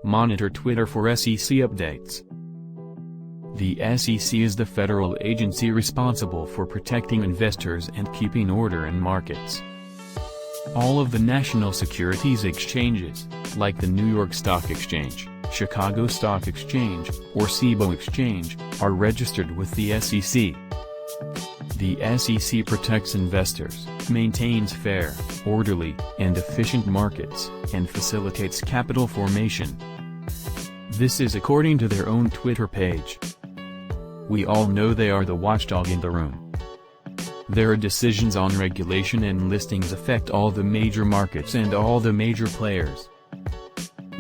Monitor Twitter for SEC updates. The SEC is the federal agency responsible for protecting investors and keeping order in markets. All of the national securities exchanges, like the New York Stock Exchange, Chicago Stock Exchange, or CBOE Exchange, are registered with the SEC. The SEC protects investors, maintains fair, orderly, and efficient markets, and facilitates capital formation. This is according to their own Twitter page. We all know they are the watchdog in the room. Their decisions on regulation and listings affect all the major markets and all the major players.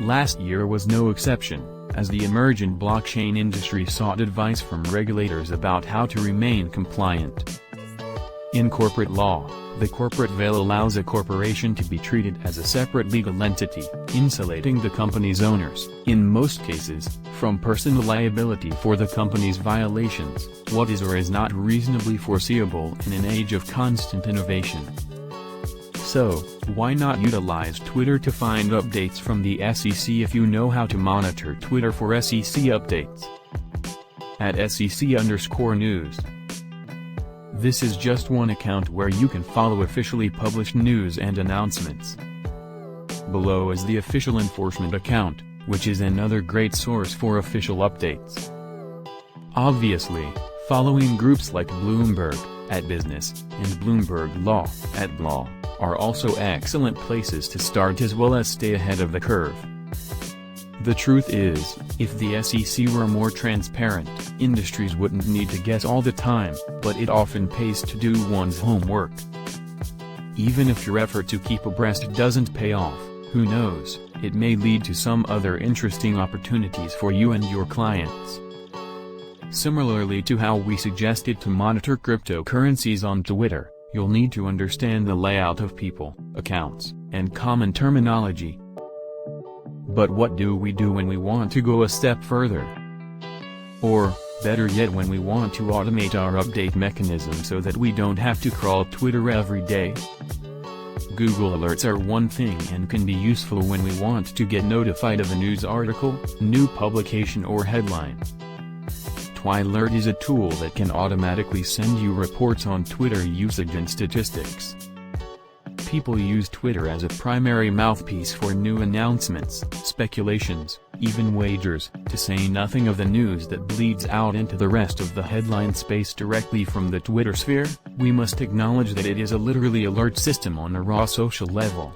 Last year was no exception, as the emergent blockchain industry sought advice from regulators about how to remain compliant. In corporate law, the corporate veil allows a corporation to be treated as a separate legal entity, insulating the company's owners, in most cases, from personal liability for the company's violations, what is or is not reasonably foreseeable in an age of constant innovation. So, why not utilize Twitter to find updates from the SEC if you know how to monitor Twitter for SEC updates? At SEC_news. This is just one account where you can follow officially published news and announcements. Below is the official enforcement account, which is another great source for official updates. Obviously, following groups like Bloomberg, @Business, and Bloomberg Law, @Law, are also excellent places to start as well as stay ahead of the curve. The truth is, if the SEC were more transparent, industries wouldn't need to guess all the time, but it often pays to do one's homework. Even if your effort to keep abreast doesn't pay off, who knows, it may lead to some other interesting opportunities for you and your clients. Similarly to how we suggested to monitor cryptocurrencies on Twitter, you'll need to understand the layout of people, accounts, and common terminology. But what do we do when we want to go a step further? Or, better yet, when we want to automate our update mechanism so that we don't have to crawl Twitter every day? Google Alerts are one thing and can be useful when we want to get notified of a news article, new publication or headline. Twilert is a tool that can automatically send you reports on Twitter usage and statistics. People use Twitter as a primary mouthpiece for new announcements, speculations, even wagers, to say nothing of the news that bleeds out into the rest of the headline space directly from the Twitter sphere. We must acknowledge that it is a literally alert system on a raw social level.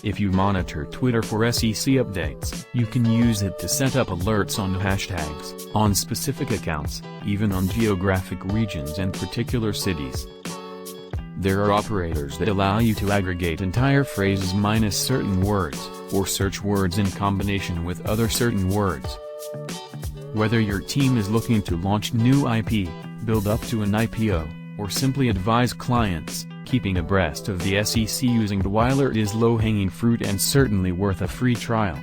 If you monitor Twitter for SEC updates, you can use it to set up alerts on hashtags, on specific accounts, even on geographic regions and particular cities. There are operators that allow you to aggregate entire phrases minus certain words, or search words in combination with other certain words. Whether your team is looking to launch new IP, build up to an IPO, or simply advise clients, keeping abreast of the SEC using Twilert is low-hanging fruit and certainly worth a free trial.